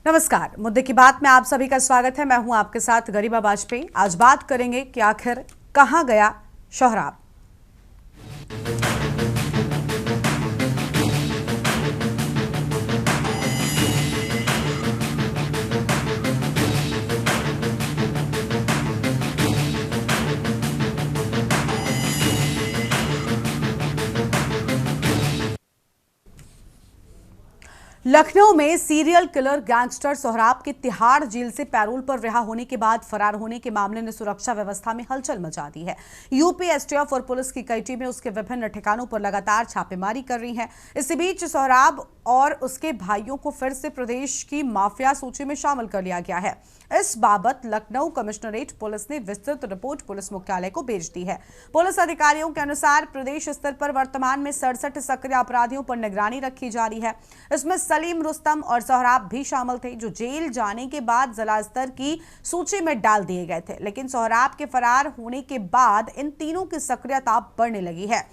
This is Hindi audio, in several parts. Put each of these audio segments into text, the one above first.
नमस्कार, मुद्दे की बात में आप सभी का स्वागत है। मैं हूं आपके साथ गरिमा वाजपेयी। आज बात करेंगे कि आखिर कहां गया सोहराब। लखनऊ में सीरियल किलर गैंगस्टर सोहराब के तिहाड़ जेल से पैरोल पर रिहा होने के बाद फरार होने के मामले ने सुरक्षा व्यवस्था में हलचल मचा दी है। यूपी एसटीएफ और पुलिस की कई टीमें उसके विभिन्न ठिकानों पर लगातार छापेमारी कर रही हैं। इसी बीच सोहराब और उसके भाइयों को फिर से प्रदेश की माफिया सूची में शामिल कर लिया गया है। इस बाबत लखनऊ कमिश्नरेट पुलिस ने विस्तृत रिपोर्ट पुलिस मुख्यालय को भेज दी है। पुलिस अधिकारियों के अनुसार प्रदेश स्तर पर वर्तमान में 67 सक्रिय अपराधियों पर निगरानी रखी जा रही है। इसमें सलीम रुस्तम और सोहराब भी शामिल थे, जो जेल जाने के बाद जिला स्तर की सूची में डाल दिए गए थे। लेकिन सोहराब के फरार होने के बाद इन तीनों की सक्रियता बढ़ने लगी है,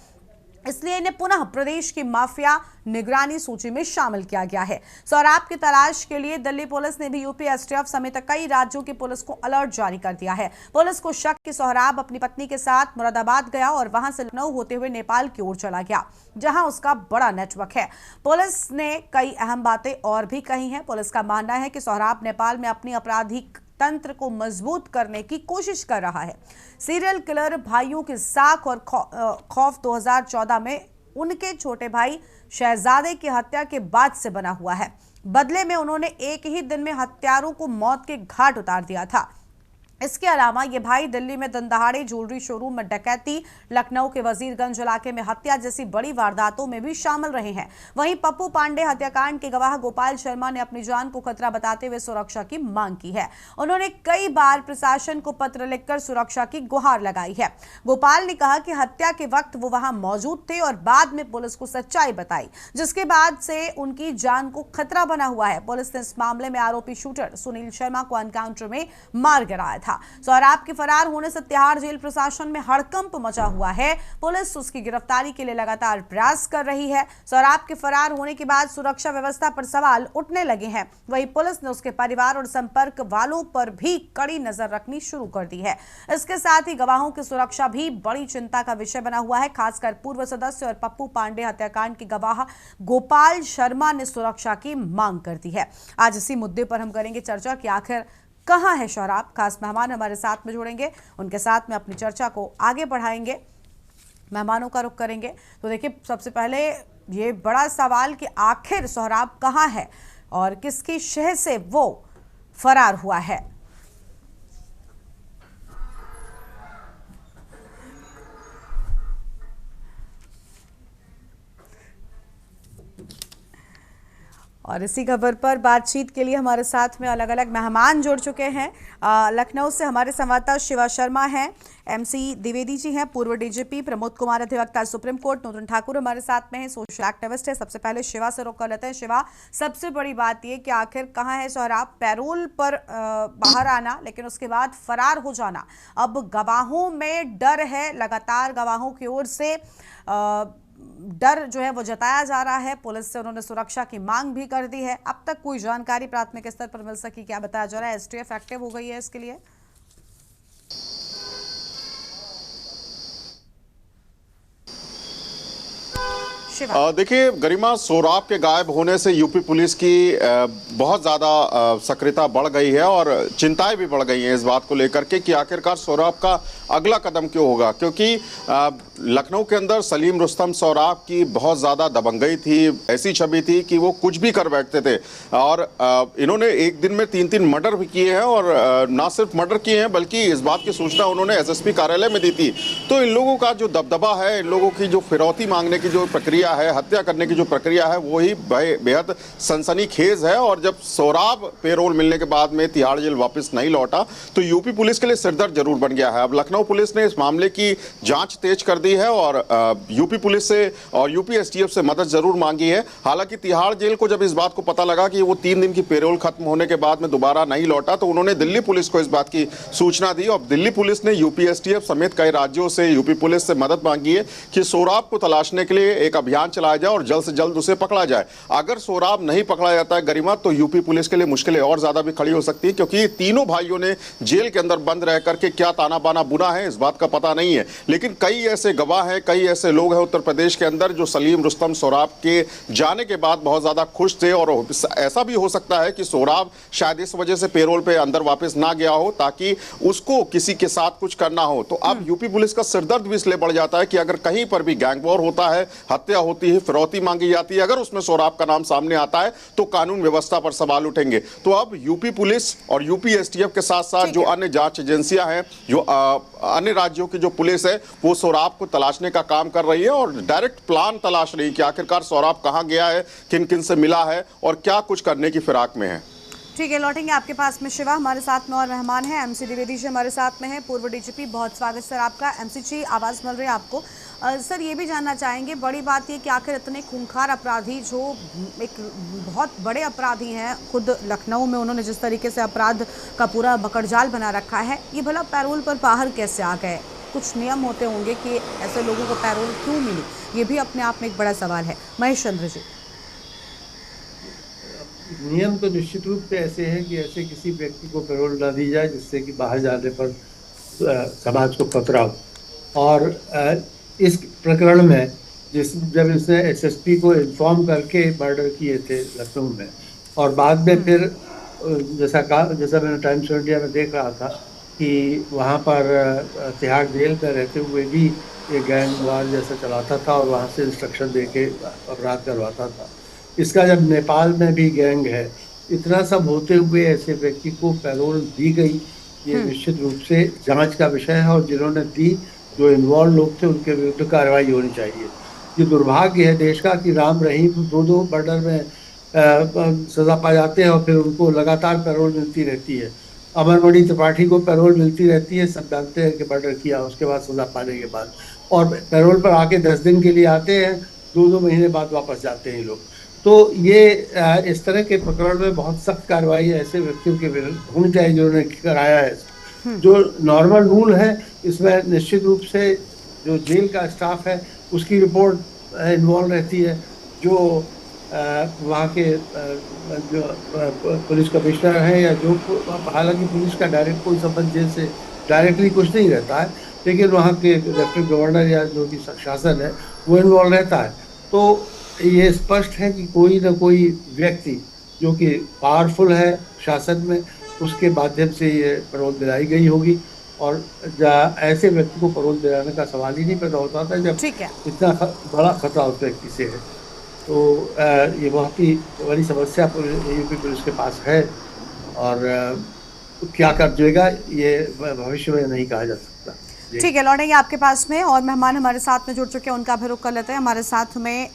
इसलिए इन्हें पुनः प्रदेश की माफिया निगरानी सूची में शामिल किया गया है। सोहराब की तलाश के लिए दिल्ली पुलिस ने भी यूपी एसटीएफ समेत कई राज्यों की पुलिस को अलर्ट जारी कर दिया है। पुलिस को शक कि सोहराब अपनी पत्नी के साथ मुरादाबाद गया और वहां से लखनऊ होते हुए नेपाल की ओर चला गया, जहां उसका बड़ा नेटवर्क है। पुलिस ने कई अहम बातें और भी कही हैं। पुलिस का मानना है कि सोहराब नेपाल में अपनी आपराधिक तंत्र को मजबूत करने की कोशिश कर रहा है। सीरियल किलर भाइयों की साख और खौफ 2014 में उनके छोटे भाई शहजादे की हत्या के बाद से बना हुआ है। बदले में उन्होंने एक ही दिन में हत्यारों को मौत के घाट उतार दिया था। इसके अलावा ये भाई दिल्ली में दिन दहाड़े ज्वेलरी शोरूम में डकैती, लखनऊ के वजीरगंज इलाके में हत्या जैसी बड़ी वारदातों में भी शामिल रहे हैं। वहीं पप्पू पांडे हत्याकांड के गवाह गोपाल शर्मा ने अपनी जान को खतरा बताते हुए सुरक्षा की मांग की है। उन्होंने कई बार प्रशासन को पत्र लिखकर सुरक्षा की गुहार लगाई है। गोपाल ने कहा कि हत्या के वक्त वो वहां मौजूद थे और बाद में पुलिस को सच्चाई बताई, जिसके बाद से उनकी जान को खतरा बना हुआ है। पुलिस ने इस मामले में आरोपी शूटर सुनील शर्मा को एनकाउंटर में मार गिराया था। सोहराब के फरार होने से तिहाड़ जेल प्रशासन में हड़कंप मचा हुआ है। पुलिस उसकी गिरफ्तारी के लिए लगातार प्रयास कर रही है। सोहराब के फरार होने के बाद सुरक्षा व्यवस्था पर सवाल उठने लगे हैं। वहीं पुलिस ने उसके परिवार और संपर्क वालों पर भी कड़ी नजर रखनी शुरू कर दी है। इसके साथ ही गवाहों की सुरक्षा भी बड़ी चिंता का विषय बना हुआ है। खासकर पूर्व सदस्य और पप्पू पांडे हत्याकांड के गवाह गोपाल शर्मा ने सुरक्षा की मांग कर दी है। आज इसी मुद्दे पर हम करेंगे चर्चा कि आखिर कहां है सोहराब। खास मेहमान हमारे साथ में जुड़ेंगे, उनके साथ में अपनी चर्चा को आगे बढ़ाएंगे। मेहमानों का रुख करेंगे तो देखिए, सबसे पहले ये बड़ा सवाल कि आखिर सोहराब कहां है और किसकी शह से वो फरार हुआ है। और इसी खबर पर बातचीत के लिए हमारे साथ में अलग अलग मेहमान जुड़ चुके हैं। लखनऊ से हमारे संवाददाता शिवा शर्मा हैं, एमसी द्विवेदी जी हैं, पूर्व डीजीपी, प्रमोद कुमार अधिवक्ता सुप्रीम कोर्ट, नूतन ठाकुर हमारे साथ में हैं, सोशल एक्टिविस्ट है। सबसे पहले शिवा से रुख कर लेते हैं। शिवा, सबसे बड़ी बात ये कि आखिर कहाँ है सोहराब। पैरोल पर बाहर आना, लेकिन उसके बाद फरार हो जाना। अब गवाहों में डर है, लगातार गवाहों की ओर से डर जो है वो जताया जा रहा है। पुलिस से उन्होंने सुरक्षा की मांग भी कर दी है। अब तक कोई जानकारी प्राथमिक स्तर पर मिल सकी, क्या बताया जा रहा है? एसटीएफ एक्टिव हो गई है इसके लिए? देखिए गरिमा, सोहराब के गायब होने से यूपी पुलिस की बहुत ज़्यादा सक्रियता बढ़ गई है और चिंताएं भी बढ़ गई हैं इस बात को लेकर के कि आखिरकार सोहराब का अगला कदम क्यों होगा। क्योंकि लखनऊ के अंदर सलीम रुस्तम सोहराब की बहुत ज़्यादा दबंगई थी, ऐसी छवि थी कि वो कुछ भी कर बैठते थे। और इन्होंने एक दिन में 3 मर्डर भी किए हैं और ना सिर्फ मर्डर किए हैं बल्कि इस बात की सूचना उन्होंने एसएसपी कार्यालय में दी थी। तो इन लोगों का जो दबदबा है, इन लोगों की जो फिरौती मांगने की जो प्रक्रिया है, हत्या करने की जो प्रक्रिया है, वही बेहद सनसनीखेज है। और जब सोहराब पेरोल मिलने के बाद में तिहाड़ जेल वापस नहीं लौटा तो यूपी पुलिस के लिए सिरदर्द जरूर बन गया है। अब लखनऊ पुलिस ने इस मामले की जांच तेज कर दी है और यूपी पुलिस से और यूपी एसटीएफ से मदद जरूर मांगी है। हालांकि तिहाड़ जेल को जब इस बात को पता लगा कि वो 3 दिन की पेरोल खत्म होने के बाद में दोबारा नहीं लौटा तो उन्होंने दिल्ली पुलिस को इस बात की सूचना दी और दिल्ली पुलिस ने यूपी एसटीएफ समेत कई राज्यों से यूपी पुलिस से मदद मांगी है कि सोहराब को तलाशने के लिए एक अभियान अभियान चलाया जाए और जल्द से जल्द उसे पकड़ा जाए। अगर सोराब नहीं पकड़ा जाता है गरिमा, तो यूपी पुलिस के लिए मुश्किलें और ज्यादा भी खड़ी हो सकती है, क्योंकि तीनों भाइयों ने जेल के अंदर बंद रह करके क्या ताना बाना बुना है इस बात का पता नहीं है। लेकिन कई ऐसे गवाह हैं, कई ऐसे लोग हैं उत्तर प्रदेश के अंदर जो सलीम रुस्तम सोराब के जाने के बाद बहुत ज्यादा खुश थे, और ऐसा भी हो सकता है कि सोराब शायद इस वजह से पेरोल पे अंदर वापस ना गया हो ताकि उसको किसी के साथ कुछ करना हो। तो अब यूपी पुलिस का सिरदर्द भी इसलिए बढ़ जाता है कि अगर कहीं पर भी गैंग वॉर होता है, हत्या होती है, फिरौती मांगी जाती है, अगर उसमें सोराब का नाम सामने आता है तो कानून व्यवस्था पर सवाल उठेंगे। तो अब यूपी पुलिस और यूपी एसटीएफ के साथ साथ जो अन्य जांच एजेंसियां हैं, जो अन्य राज्यों की जो पुलिस है, वो सोराब को तलाशने का काम कर रही है और डायरेक्ट प्लान तलाश रही है कि आखिरकार सोराब कहां गया है, किन किन से मिला है और क्या कुछ करने की फिराक में है। ठीक है, लौटेंगे आपके पास में। शिवा हमारे साथ में और मेहमान हैं, एमसी द्विवेदी जी हमारे साथ में हैं, पूर्व डीजीपी। बहुत स्वागत सर आपका। एमसी जी आवाज़ मिल रही है आपको। सर ये भी जानना चाहेंगे, बड़ी बात ये कि आखिर इतने खूंखार अपराधी जो एक बहुत बड़े अपराधी हैं, खुद लखनऊ में उन्होंने जिस तरीके से अपराध का पूरा बकड़जाल बना रखा है, ये भला पैरोल पर बाहर कैसे आ गए? कुछ नियम होते होंगे कि ऐसे लोगों को पैरोल क्यों मिली, ये भी अपने आप में एक बड़ा सवाल है। महेश चंद्र जी। नियम तो निश्चित रूप से ऐसे हैं कि ऐसे किसी व्यक्ति को पैरोल ना दी जाए जिससे कि बाहर जाने पर समाज को खतरा हो। और इस प्रकरण में जब इसने एसएसपी को इन्फॉर्म करके मर्डर किए थे लखनऊ में, और बाद में फिर जैसा मैंने टाइम्स ऑफ इंडिया में देख रहा था कि वहाँ पर तिहाड़ जेल में रहते हुए भी ये गैंग वार जैसा चलाता था और वहाँ से इंस्ट्रक्शन दे के अपराध करवाता था। इसका जब नेपाल में भी गैंग है, इतना सब होते हुए ऐसे व्यक्ति को पैरोल दी गई, ये निश्चित रूप से जांच का विषय है। और जिन्होंने दी, जो इन्वॉल्व लोग थे, उनके विरुद्ध कार्रवाई होनी चाहिए। ये दुर्भाग्य है देश का कि राम रहीम दो मर्डर में सजा पा जाते हैं और फिर उनको लगातार पैरोल मिलती रहती है। अमरमणि त्रिपाठी को पैरोल मिलती रहती है, सब जानते हैं कि मर्डर किया, उसके बाद सजा पाने के बाद, और पैरोल पर आके 10 दिन के लिए आते हैं, 2 महीने बाद वापस जाते हैं लोग। तो ये इस तरह के प्रकरण में बहुत सख्त कार्रवाई ऐसे व्यक्तियों के विरुद्ध होनी चाहिए जिन्होंने कराया है। जो नॉर्मल रूल है, इसमें निश्चित रूप से जो जेल का स्टाफ है उसकी रिपोर्ट इन्वॉल्व रहती है, जो वहाँ के जो पुलिस कमिश्नर हैं या जो, हालांकि पुलिस का डायरेक्ट कोई संबंध जेल से डायरेक्टली कुछ नहीं रहता है, लेकिन वहाँ के लेफ्टिनेंट गवर्नर या जो भी शासन है वो इन्वॉल्व रहता है। तो ये स्पष्ट है कि कोई ना कोई व्यक्ति जो कि पावरफुल है शासन में, उसके माध्यम से ये पैरोल दिलाई गई होगी। और ऐसे व्यक्ति को पैरोल दिलाने का सवाल ही नहीं पैदा होता था जब इतना बड़ा खतरा उस व्यक्ति से है। तो ये बहुत ही बड़ी समस्या यूपी पुलिस के पास है, और क्या कर जाएगा ये भविष्य में नहीं कहा जा सकता। ठीक है, लौटेंगे आपके पास में और मेहमान हमारे साथ में जुड़ चुके हैं, उनका भी रुख कर लेते हैं। हमारे साथ में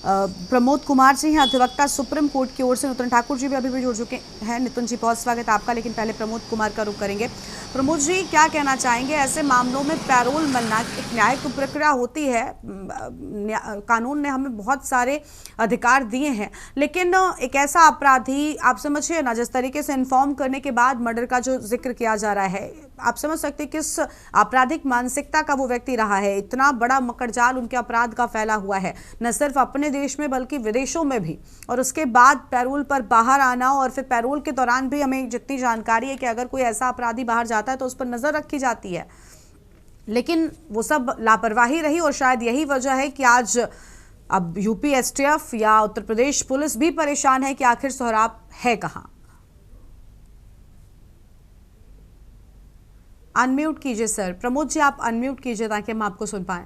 प्रमोद कुमार जी हैं, अधिवक्ता सुप्रीम कोर्ट की ओर से। नितिन ठाकुर जी भी अभी भी जुड़ चुके हैं। नितिन जी बहुत स्वागत आपका, लेकिन पहले प्रमोद कुमार का रुख करेंगे। प्रमोद जी क्या कहना चाहेंगे, ऐसे मामलों में पैरोल मिलना एक न्यायिक प्रक्रिया होती है, कानून ने हमें बहुत सारे अधिकार दिए हैं, लेकिन एक ऐसा अपराधी, आप समझिए ना, जिस तरीके से इन्फॉर्म करने के बाद मर्डर का जो जिक्र किया जा रहा है, आप समझ सकते हैं किस आपराधिक मानसिकता का वो व्यक्ति रहा है। इतना बड़ा मकड़जाल उनके अपराध का फैला हुआ है, न सिर्फ अपने देश में बल्कि विदेशों में भी, और उसके बाद पैरोल पर बाहर आना, और फिर पैरोल के दौरान भी हमें जितनी जानकारी है कि अगर कोई ऐसा अपराधी बाहर जाता है तो उस पर नजर रखी जाती है, लेकिन वो सब लापरवाही रही। और शायद यही वजह है कि आज अब यूपी एसटीएफ या उत्तर प्रदेश पुलिस भी परेशान है कि आखिर सोहराब है कहां। अनम्यूट कीजिए सर, प्रमोद जी आप अनम्यूट कीजिए ताकि हम आपको सुन पाएं।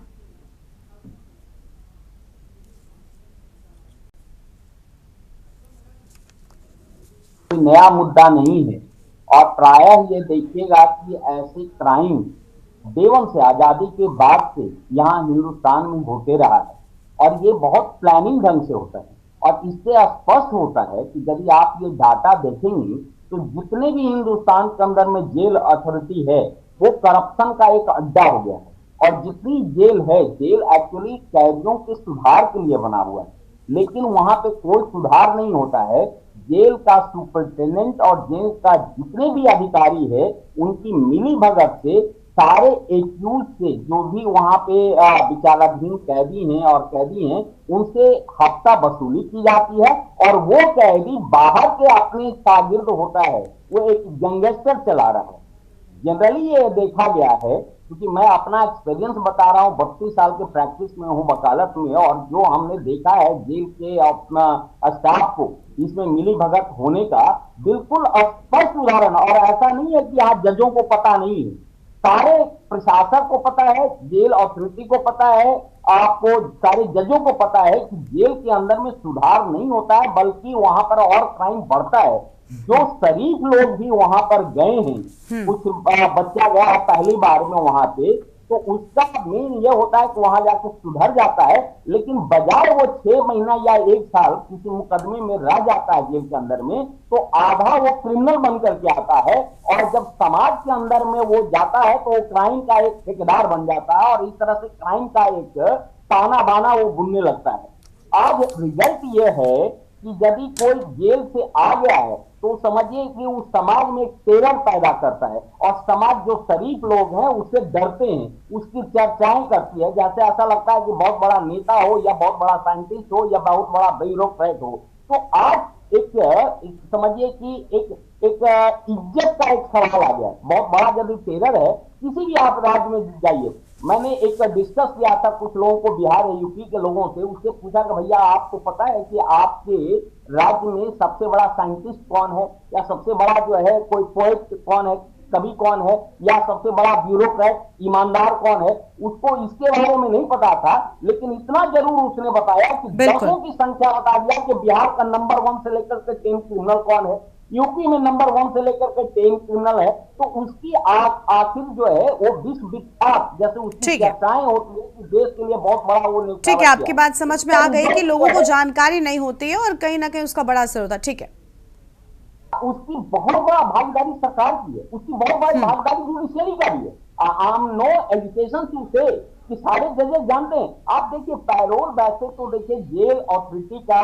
कोई नया मुद्दा नहीं है, और प्रायः ये देखिएगा कि ऐसे क्राइम देवन से, आजादी के बाद से यहाँ हिंदुस्तान में होते रहा है, और ये बहुत प्लानिंग ढंग से होता है। और इससे स्पष्ट होता है कि यदि आप ये डाटा देखेंगे तो जितने भी हिंदुस्तान के अंदर में जेल अथॉरिटी है वो करप्शन का एक अड्डा हो गया है। और जितनी जेल है, जेल एक्चुअली कैदियों के सुधार के लिए बना हुआ है, लेकिन वहां पे कोई सुधार नहीं होता है। जेल का सुपरिटेंडेंट और जेल का जितने भी अधिकारी है, उनकी मिली भगत से सारे एक्यूज से, जो भी वहां पे विचाराधीन कैदी हैं और कैदी हैं, उनसे हफ्ता वसूली की जाती है। और वो कैदी बाहर के अपने शागिर्द होता है, वो एक गैंगस्टर चला रहा है। जनरली ये देखा गया है, क्योंकि मैं अपना एक्सपीरियंस बता रहा हूँ, 32 साल के प्रैक्टिस में हूँ वकालत में, और जो हमने देखा है जेल के अपना स्टाफ को इसमें मिली भगत होने का बिल्कुल स्पष्ट उदाहरण। और ऐसा नहीं है कि यहाँ जजों को पता नहीं है, सारे प्रशासक को पता है, जेल अथॉरिटी को पता है, आपको सारे जजों को पता है कि जेल के अंदर में सुधार नहीं होता है, बल्कि वहां पर और क्राइम बढ़ता है। जो शरीफ लोग भी वहां पर गए हैं, कुछ बच्चा गया है पहली बार में वहां पे, तो उसका मेन ये होता है कि वहां जाकर सुधर जाता है। लेकिन बजाय वो 6 महीना या 1 साल किसी मुकदमे में रह जाता है जेल के अंदर में, तो आधा वो क्रिमिनल बन करके आता है। और जब समाज के अंदर में वो जाता है तो वो क्राइम का एक ठेकेदार बन जाता है, और इस तरह से क्राइम का एक ताना बाना वो बुनने लगता है। आज रिजल्ट ये है कि यदि कोई जेल से आ गया है तो समझिए कि उस समाज में एक टेरर पैदा करता है, और समाज जो शरीफ लोग हैं उससे डरते हैं, उसकी चर्चाएं करती है, जैसे ऐसा लगता है कि बहुत बड़ा नेता हो या बहुत बड़ा साइंटिस्ट हो या बहुत बड़ा ब्यूरोक्रेट हो। तो आज एक समझिए कि एक इज्जत का एक सवाल आ गया है, बहुत बड़ा यदि टेरर है। किसी भी आप राज्य में जाइए, मैंने एक डिस्कस किया था कुछ लोगों को, बिहार और यूपी के लोगों से, उससे पूछा कि भैया आपको पता है कि आपके राज्य में सबसे बड़ा साइंटिस्ट कौन है, या सबसे बड़ा जो है कोई पोएट कौन है, कवि कौन है, या सबसे बड़ा ब्यूरोक्रेट ईमानदार कौन है? उसको इसके बारे में नहीं पता था, लेकिन इतना जरूर उसने बताया कि दसों की संख्या बता दिया कि बिहार का नंबर 1 से लेकर के 10 क्रिमिनल कौन है, यूपी में नंबर 1 से लेकर के 10 क्रिमिनल है। तो उसकी आखिर जो है वो विश्व विख्यात, जैसे उसकी चर्चाएं होती है कि देश के लिए बहुत बड़ा वो। ठीक है, आपकी बात समझ में आ गई कि लोगों को जानकारी नहीं होती है और कहीं ना कहीं उसका बड़ा असर होता है। ठीक है, उसकी बहुत बड़ा भागीदारी सरकार की है, उसकी बहुत बड़ी भागीदारी जुडिशियरी का भी है। I am no education to say कि सारे जजेस जानते हैं। आप देखिए पैरोल, वैसे तो देखिए जेल अथॉरिटी का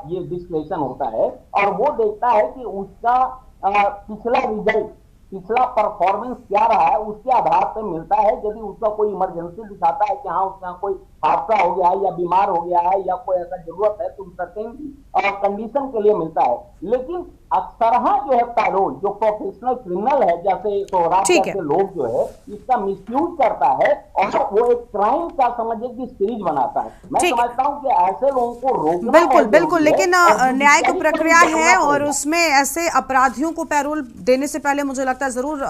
ये डिस्क्रिप्शन होता है, और वो देखता है कि उसका पिछला रिजल्ट, पिछला परफॉर्मेंस क्या रहा है, उसके आधार पर मिलता है। यदि उसका कोई इमरजेंसी दिखाता है कि हाँ उसका कोई हादसा हो गया है या बीमार हो गया है या कोई ऐसा जरूरत है, तो सर्टेन कंडीशन के लिए मिलता है। लेकिन अक्सर जो है पैरोल, जो प्रोफेशनल क्रिमिनल है जैसे सोहराब जैसे लोग जो है, इसका मिसयूज करता है और वो एक क्राइम का समझिए कि सीरीज बनाता है। मैं समझता हूं कि ऐसे लोगों को रोकना बिल्कुल बिल्कुल, लेकिन न्यायिक प्रक्रिया है और उसमें ऐसे अपराधियों को पैरोल देने से पहले मुझे लगता है जरूर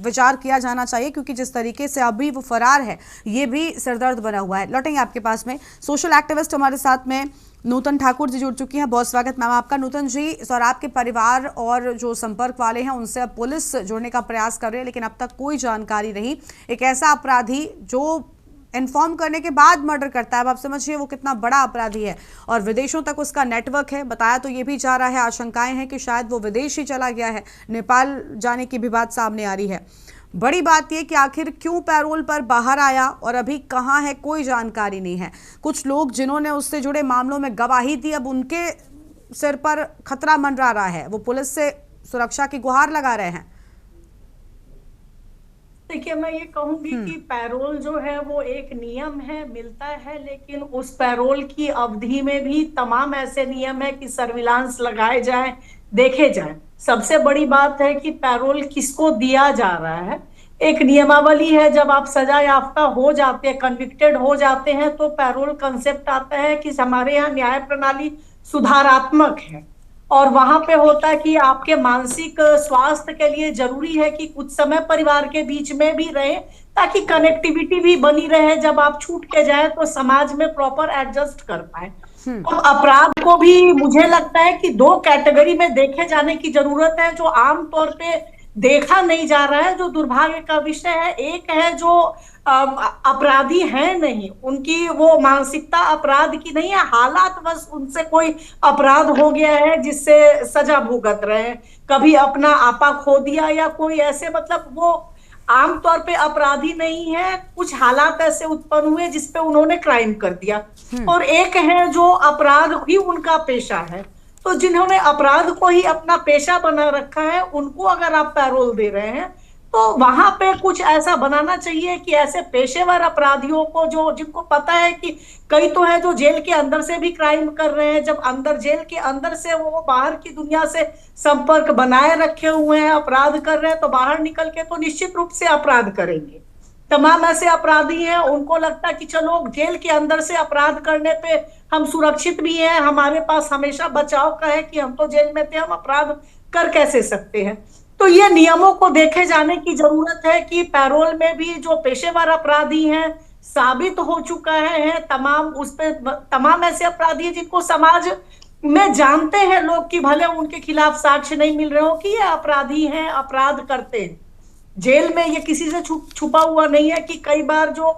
विचार किया जाना चाहिए, क्योंकि जिस तरीके से अभी वो फरार है ये भी सिरदर्द बना हुआ है। लौटेंगे आपके पास में, सोशल एक्टिविस्ट हमारे साथ में नूतन ठाकुर जी जुड़ चुकी हैं। बहुत स्वागत मैम आपका। नूतन जी, सौराब के परिवार और जो संपर्क वाले हैं उनसे अब पुलिस जुड़ने का प्रयास कर रही है, लेकिन अब तक कोई जानकारी नहीं। एक ऐसा अपराधी जो इन्फॉर्म करने के बाद मर्डर करता है, अब आप समझिए वो कितना बड़ा अपराधी है, और विदेशों तक उसका नेटवर्क है। बताया तो ये भी जा रहा है, आशंकाएं हैं कि शायद वो विदेश ही चला गया है, नेपाल जाने की भी बात सामने आ रही है। बड़ी बात यह कि आखिर क्यों पैरोल पर बाहर आया और अभी कहां है कोई जानकारी नहीं है। कुछ लोग जिन्होंने उससे जुड़े मामलों में गवाही दी, अब उनके सिर पर खतरा मंडरा रहा है, वो पुलिस से सुरक्षा की गुहार लगा रहे हैं। देखिए, मैं ये कहूंगी कि पैरोल जो है वो एक नियम है, मिलता है, लेकिन उस पैरोल की अवधि में भी तमाम ऐसे नियम है कि सर्विलांस लगाए जाए, देखे जाए। सबसे बड़ी बात है कि पैरोल किसको दिया जा रहा है। एक नियमावली है, जब आप सजा याफ्ता हो जाते हैं, कन्विक्टेड हो जाते हैं, तो पैरोल कंसेप्ट आता है कि हमारे यहाँ न्याय प्रणाली सुधारात्मक है, और वहां पे होता है कि आपके मानसिक स्वास्थ्य के लिए जरूरी है कि कुछ समय परिवार के बीच में भी रहे, ताकि कनेक्टिविटी भी बनी रहे। जब आप छूट के जाए तो समाज में प्रॉपर एडजस्ट कर पाए। तो अपराध को भी मुझे लगता है कि 2 कैटेगरी में देखे जाने की जरूरत है, जो आमतौर पे देखा नहीं जा रहा है, जो दुर्भाग्य का विषय है। एक है जो अपराधी है नहीं, उनकी वो मानसिकता अपराध की नहीं है, हालात बस उनसे कोई अपराध हो गया है जिससे सजा भुगत रहे हैं, कभी अपना आपा खो दिया या कोई ऐसे, मतलब वो आमतौर पे अपराधी नहीं है, कुछ हालात ऐसे उत्पन्न हुए जिसपे उन्होंने क्राइम कर दिया। और एक है जो अपराध ही उनका पेशा है। तो जिन्होंने अपराध को ही अपना पेशा बना रखा है, उनको अगर आप पैरोल दे रहे हैं तो वहां पे कुछ ऐसा बनाना चाहिए कि ऐसे पेशेवर अपराधियों को, जो जिनको पता है कि कई तो है जो जेल के अंदर से भी क्राइम कर रहे हैं, जब अंदर जेल के अंदर से वो बाहर की दुनिया से संपर्क बनाए रखे हुए हैं, अपराध कर रहे हैं, तो बाहर निकल के तो निश्चित रूप से अपराध करेंगे। तमाम ऐसे अपराधी हैं, उनको लगता है कि चलो जेल के अंदर से अपराध करने पे हम सुरक्षित भी हैं, हमारे पास हमेशा बचाव का है कि हम तो जेल में थे, हम अपराध कर कैसे सकते हैं। तो ये नियमों को देखे जाने की जरूरत है कि पैरोल में भी जो पेशेवर अपराधी हैं, साबित हो चुका है तमाम उस पे तमाम ऐसे अपराधी जिनको समाज में जानते हैं लोग कि भले उनके खिलाफ साक्ष्य नहीं मिल रहे हो कि ये अपराधी हैं, अपराध करते हैं। जेल में ये किसी से छुपा हुआ नहीं है कि कई बार जो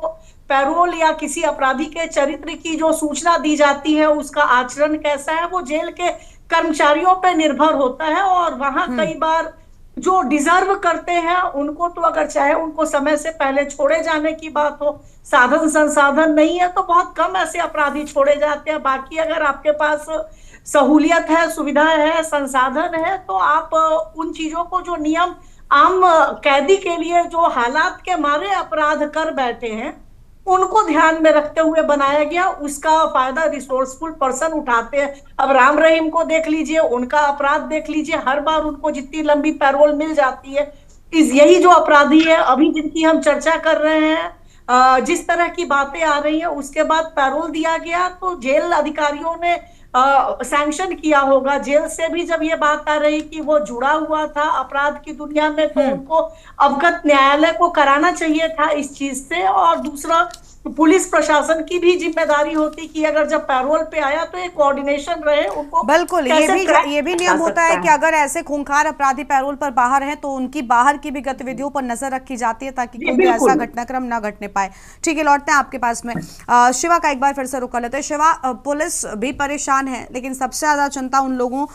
पैरोल या किसी अपराधी के चरित्र की जो सूचना दी जाती है, उसका आचरण कैसा है, वो जेल के कर्मचारियों पर निर्भर होता है। और वहां कई बार जो डिजर्व करते हैं उनको तो अगर चाहे उनको समय से पहले छोड़े जाने की बात हो, साधन संसाधन नहीं है तो बहुत कम ऐसे अपराधी छोड़े जाते हैं। बाकी अगर आपके पास सहूलियत है, सुविधा है, संसाधन है, तो आप उन चीजों को जो नियम आम कैदी के लिए जो हालात के मारे अपराध कर बैठे हैं उनको ध्यान में रखते हुए बनाया गया, उसका फायदा रिसोर्सफुल पर्सन उठाते हैं। अब राम रहीम को देख लीजिए, उनका अपराध देख लीजिए, हर बार उनको जितनी लंबी पैरोल मिल जाती है। यही जो अपराधी है अभी जिनकी हम चर्चा कर रहे हैं, जिस तरह की बातें आ रही है, उसके बाद पैरोल दिया गया तो जेल अधिकारियों ने सैंक्शन किया होगा। जेल से भी जब ये बात आ रही कि वो जुड़ा हुआ था अपराध की दुनिया में, तो उनको अवगत न्यायालय को कराना चाहिए था इस चीज से। और दूसरा, पुलिस प्रशासन की भी जिम्मेदारी होती कि अगर जब पैरोल पे आया तो एक कोऑर्डिनेशन रहे उनको। बिल्कुल, ये भी नियम होता है कि अगर ऐसे खूंखार अपराधी पैरोल पर बाहर हैं तो उनकी बाहर की भी गतिविधियों पर नजर रखी जाती है ताकि कोई भी ऐसा घटनाक्रम ना घटने पाए। ठीक है, लौटते हैं आपके पास में। शिवा का एक बार फिर से रुक लेते हैं। शिवा, पुलिस भी परेशान है, लेकिन सबसे ज्यादा चिंता उन लोगों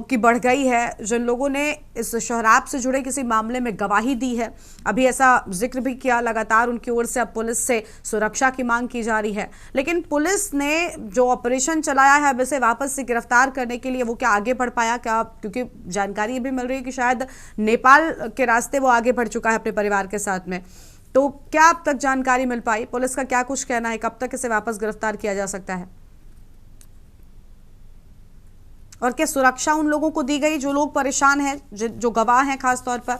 की बढ़ गई है जिन लोगों ने इस शराब से जुड़े किसी मामले में गवाही दी है। अभी ऐसा जिक्र भी किया, लगातार उनकी ओर से अब पुलिस से सुरक्षा की मांग की जा रही है, लेकिन पुलिस ने जो ऑपरेशन चलाया है अब इसे वापस से गिरफ्तार करने के लिए वो क्या आगे बढ़ पाया क्या? क्योंकि जानकारी भी मिल रही है कि शायद नेपाल के रास्ते वो आगे बढ़ चुका है अपने परिवार के साथ में, तो क्या अब तक जानकारी मिल पाई? पुलिस का क्या कुछ कहना है, कब तक इसे वापस गिरफ्तार किया जा सकता है? और क्या सुरक्षा उन लोगों को दी गई जो लोग परेशान हैं, जो गवाह हैं खास तौर पर?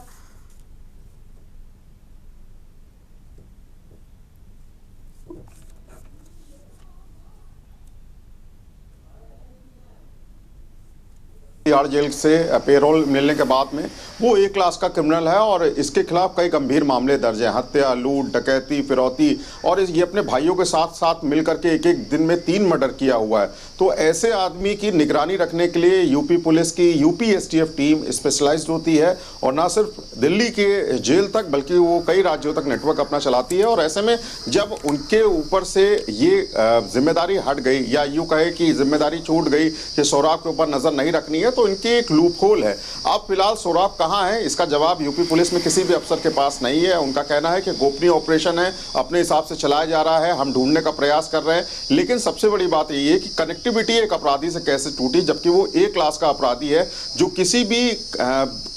तिहाड़ जेल से पेरोल मिलने के बाद में वो एक क्लास का क्रिमिनल है और इसके खिलाफ कई गंभीर मामले दर्ज हैं, हत्या, लूट, डकैती, फिरौती, और ये अपने भाइयों के साथ साथ मिलकर के एक एक दिन में 3 मर्डर किया हुआ है। तो ऐसे आदमी की निगरानी रखने के लिए यूपी पुलिस की यूपी एसटीएफ टीम स्पेशलाइज्ड होती है और ना सिर्फ दिल्ली के जेल तक बल्कि वो कई राज्यों तक नेटवर्क अपना चलाती है। और ऐसे में जब उनके ऊपर से ये जिम्मेदारी हट गई या यूँ कहे कि जिम्मेदारी छूट गई कि सोराब के ऊपर नजर नहीं रखनी है, तो इनकी एक लूप होल है। अब फिलहाल सोराब कहाँ है इसका जवाब यूपी पुलिस में किसी भी अफसर के पास नहीं है। उनका कहना है कि गोपनीय ऑपरेशन है, अपने हिसाब से चलाया जा रहा है, हम ढूंढने का प्रयास कर रहे हैं। लेकिन सबसे बड़ी बात यही है कि कनेक्टिविटी एक अपराधी से कैसे टूटी, जबकि वो ए क्लास का अपराधी है जो किसी भी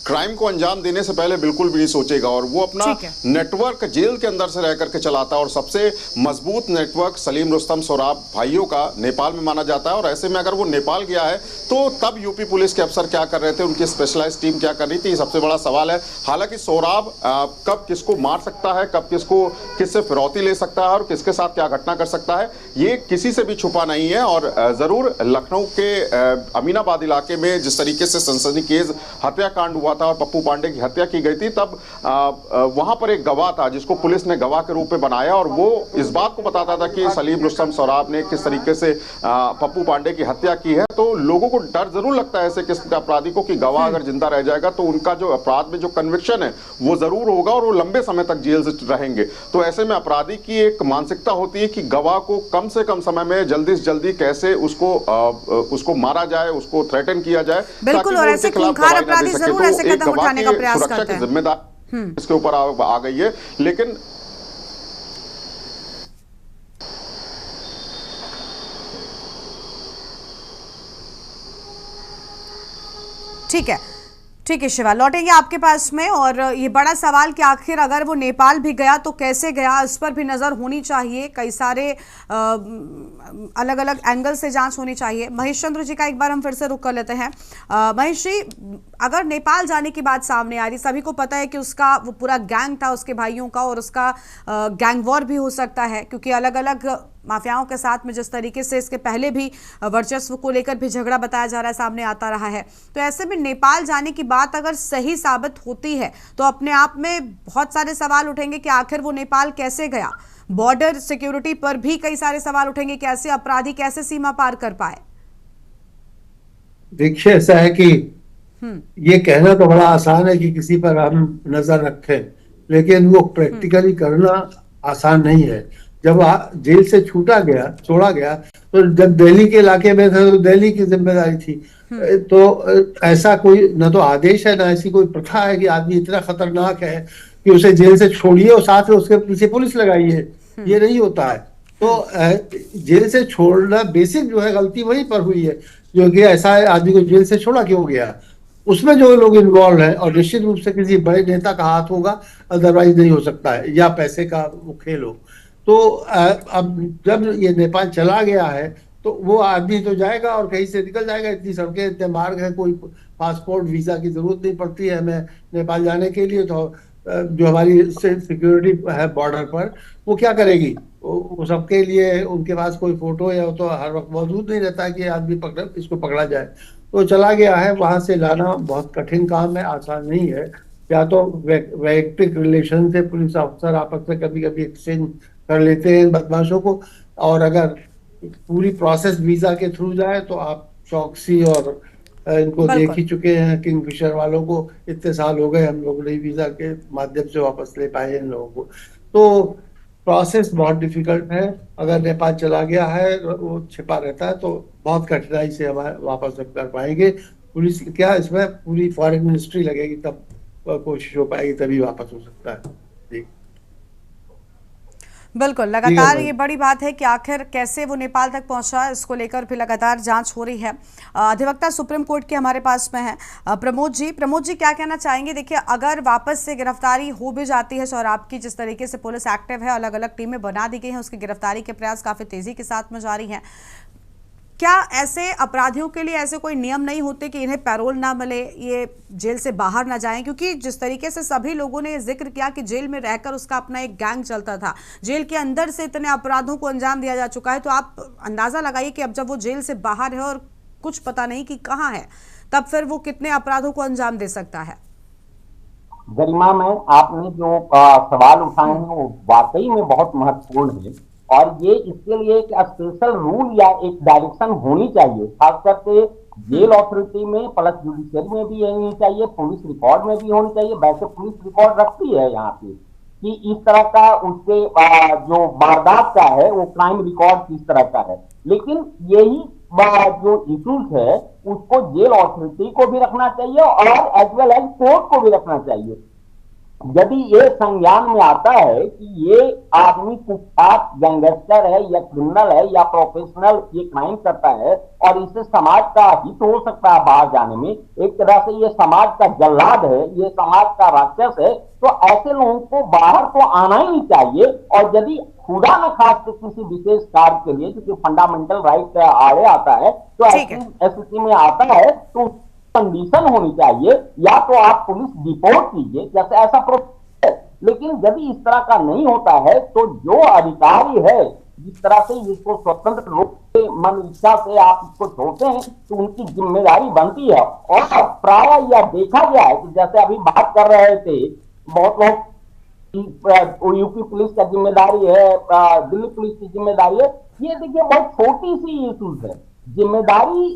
क्राइम को अंजाम देने से पहले बिल्कुल भी नहीं सोचेगा और वो अपना नेटवर्क जेल के अंदर से रह करके चलाता है। और सबसे मजबूत नेटवर्क सलीम रुस्तम सोराब भाइयों का नेपाल में माना जाता है। और ऐसे में अगर वो नेपाल गया है तो तब यूपी पुलिस के अफसर क्या कर रहे थे, उनकी स्पेशलाइज्ड टीम क्या कर रही थी, ये सबसे बड़ा सवाल है। हालांकि सोराब कब किसको मार सकता है, कब किससे फिरौती ले सकता है और किसके साथ क्या घटना कर सकता है, ये किसी से भी छुपा नहीं है। और जरूर लखनऊ के अमीनाबाद इलाके में जिस तरीके से सनसनीखेज हत्याकांड हुआ था और पप्पू पांडे की हत्या की गई थी, तब वहां पर एक गवाह था जिसको पुलिस ने गवाह के रूप में बनाया और वो इस बात को बताता था कि सलीम रुस्तम सोराब ने किस तरीके से पप्पू पांडे की हत्या की है। तो लोगों को डर जरूर लगता है ऐसे किस्म के अपराधी को कि गवाह अगर जिंदा रह जाएगा तो उनका जो अपराध में जो कन्विक्शन है वो जरूर होगा और वो लंबे समय तक जेल से रहेंगे। तो ऐसे में अपराधी की एक मानसिकता होती है कि गवाह को कम से कम समय में जल्दी से जल्दी कैसे उसको मारा जाए, उसको थ्रेटन किया जाए। बिल्कुल, और ऐसे खूंखार अपराधी जरूर ऐसे कदम उठाने का प्रयास करते हैं। जिम्मेदारी इसके ऊपर आ गई है। लेकिन ठीक है शिवा, लौटेंगे आपके पास में। और ये बड़ा सवाल कि आखिर अगर वो नेपाल भी गया तो कैसे गया, इस पर भी नज़र होनी चाहिए। कई सारे अलग अलग एंगल से जांच होनी चाहिए। महेश चंद्र जी का एक बार हम फिर से रुख कर लेते हैं। महेश जी, अगर नेपाल जाने की बात सामने आ रही, सभी को पता है कि उसका वो पूरा गैंग था उसके भाइयों का, और उसका गैंग वॉर भी हो सकता है, क्योंकि अलग अलग माफियाओं के साथ में जिस तरीके से इसके पहले भी वर्चस्व को लेकर भी झगड़ा बताया जा रहा है, सामने आता रहा है। तो ऐसे में नेपाल जाने की बात अगर सही साबित होती है तो अपने आप में बहुत सारे सवाल उठेंगे कि आखिर वो नेपाल कैसे गया। बॉर्डर सिक्योरिटी पर भी कई सारे सवाल उठेंगे, कैसे अपराधी कैसे सीमा पार कर पाए। देखिए, ऐसा है कि ये कहना तो बड़ा आसान है कि किसी पर हम नजर रखें, लेकिन वो प्रैक्टिकली करना आसान नहीं है। जब जेल से छोड़ा गया तो जब दिल्ली के इलाके में था तो दिल्ली की जिम्मेदारी थी। तो ऐसा कोई न तो आदेश है, ना ऐसी कोई प्रथा है कि आदमी इतना खतरनाक है कि उसे जेल से छोड़िए और साथ में उसके पीछे पुलिस लगाइए। ये नहीं होता है। तो जेल से छोड़ना बेसिक जो है गलती वहीं पर हुई है, जो कि ऐसा आदमी को जेल से छोड़ा क्यों गया, उसमें जो लोग इन्वॉल्व हैं, और निश्चित रूप से किसी बड़े नेता का हाथ होगा, अदरवाइज नहीं हो सकता है, या पैसे का वो खेल हो। तो अब जब ये नेपाल चला गया है तो वो आदमी तो जाएगा और कहीं से निकल जाएगा। इतनी सड़कें, इतने मार्ग है, कोई पासपोर्ट वीजा की जरूरत नहीं पड़ती है हमें नेपाल जाने के लिए। तो जो हमारी सिक्योरिटी है बॉर्डर पर, वो क्या करेगी? वो सबके लिए उनके पास कोई फोटो या तो हर वक्त मौजूद नहीं रहता है कि आदमी इसको पकड़ा जाए। तो चला गया है, वहां से लाना बहुत कठिन काम है, आसान नहीं है। या तो वैयक्तिक रिलेशन से पुलिस अफसर आपस में कभी कभी एक्सचेंज कर लेते हैं बदमाशों को, और अगर पूरी प्रोसेस वीजा के थ्रू जाए तो आप चौकसी और इनको देख ही चुके हैं। किंगफिशर वालों को इतने साल हो गए, हम लोग नहीं वीजा के माध्यम से वापस ले पाए इन लोगों को। तो प्रोसेस बहुत डिफिकल्ट है। अगर नेपाल चला गया है, वो छिपा रहता है, तो बहुत कठिनाई से हमारे वापस कर पाएंगे। पुलिस क्या, इसमें पूरी फॉरेन मिनिस्ट्री लगेगी, तब कोशिश हो पाएगी, तभी वापस हो सकता है। बिल्कुल, लगातार ये बड़ी बात है कि आखिर कैसे वो नेपाल तक पहुंचा, इसको लेकर भी लगातार जांच हो रही है। अधिवक्ता सुप्रीम कोर्ट के हमारे पास में है प्रमोद जी क्या कहना चाहेंगे? देखिए, अगर वापस से गिरफ्तारी हो भी जाती है सोहराब की, जिस तरीके से पुलिस एक्टिव है, अलग अलग टीमें बना दी गई हैं, उसकी गिरफ्तारी के प्रयास काफी तेजी के साथ में जारी हैं, क्या ऐसे अपराधियों के लिए ऐसे कोई नियम नहीं होते कि इन्हें पैरोल ना मिले, ये जेल से बाहर ना जाएं? क्योंकि जिस तरीके से सभी लोगों ने जिक्र किया कि जेल में रहकर उसका अपना एक गैंग चलता था, जेल के अंदर से इतने अपराधों को अंजाम दिया जा चुका है, तो आप अंदाजा लगाइए कि अब जब वो जेल से बाहर है और कुछ पता नहीं कि कहाँ है, तब फिर वो कितने अपराधों को अंजाम दे सकता है। गरिमा में आपने जो सवाल उठाए हैं वो वाकई में बहुत महत्वपूर्ण है, और ये इसके लिए एक स्पेशल रूल या एक डायरेक्शन होनी चाहिए, खास करके जेल अथॉरिटी में, प्लस जुडिशरी में भी होनी चाहिए, पुलिस रिकॉर्ड में भी होनी चाहिए। वैसे पुलिस रिकॉर्ड रखती है यहाँ पे कि इस तरह का उसके जो वारदात का है वो क्राइम रिकॉर्ड किस तरह का है, लेकिन यही जो इशूज है उसको जेल अथॉरिटी को भी रखना चाहिए और एज वेल एज कोर्ट को भी रखना चाहिए। यदि ये संज्ञान में आता है कि ये आदमी कुख्यात गैंगस्टर है या क्रिमिनल है या प्रोफेशनल ये क्राइम करता है और इससे समाज का हित हो सकता है बाहर जाने में, एक तरह से ये समाज का जल्लाद है, ये समाज का राक्षस है, तो ऐसे लोगों को बाहर तो आना ही नहीं चाहिए। और यदि खुदा न खास किसी विशेष कार्य के लिए, क्योंकि फंडामेंटल राइट आड़े आता है, तो ऐसी स्थिति में आता है तो कंडीशन होनी चाहिए, या तो आप पुलिस डिपोर्ट कीजिए, जैसे ऐसा प्रोसेस। लेकिन यदि इस तरह का नहीं होता है तो जो अधिकारी है, जिस तरह से इसको स्वतंत्र रूप से मन इच्छा से आप इसको छोड़ते हैं, तो उनकी जिम्मेदारी बनती है। और प्राय यह देखा गया है कि जैसे अभी बात कर रहे थे बहुत लोग यूपी पुलिस का जिम्मेदारी है, दिल्ली पुलिस की जिम्मेदारी है, ये देखिए बहुत छोटी सी इशूज है। जिम्मेदारी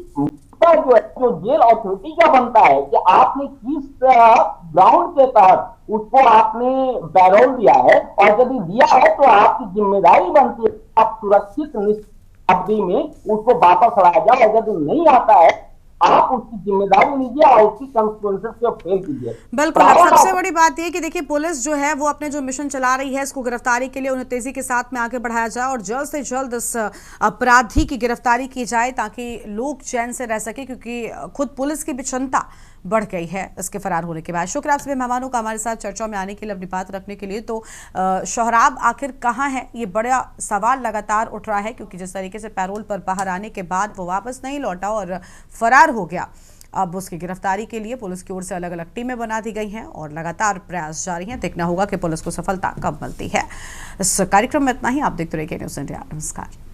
जो जेल अथॉरिटी का बनता है कि आपने किस ग्राउंड के तहत उसको आपने पैरोल दिया है, और यदि दिया है तो आपकी जिम्मेदारी बनती है आप सुरक्षित अवधि में उसको वापस लाया जाए, और यदि नहीं आता है आप उसकी जिम्मेदारी लीजिए और उसकी कंसिक्वेंसेस को फेल कीजिए। बिल्कुल, अब सबसे बड़ी बात यह कि देखिए पुलिस जो है वो अपने जो मिशन चला रही है, इसको गिरफ्तारी के लिए उन्हें तेजी के साथ में आगे बढ़ाया जाए और जल्द से जल्द इस अपराधी की गिरफ्तारी की जाए, ताकि लोग चैन से रह सके। क्योंकि खुद पुलिस की भी क्षमता बढ़ गई है इसके फरार होने के बाद। शुक्र आप सभी मेहमानों का हमारे साथ चर्चा में आने के लिए, अपनी बात रखने के लिए। तो सोहराब आखिर कहाँ है, ये बड़ा सवाल लगातार उठ रहा है, क्योंकि जिस तरीके से पैरोल पर बाहर आने के बाद वो वापस नहीं लौटा और फरार हो गया। अब उसकी गिरफ्तारी के लिए पुलिस की ओर से अलग अलग टीमें बना दी गई हैं और लगातार प्रयास जारी हैं। देखना होगा कि पुलिस को सफलता कब मिलती है। इस कार्यक्रम में इतना ही। आप देखते रहिए न्यूज़ इंडिया। नमस्कार।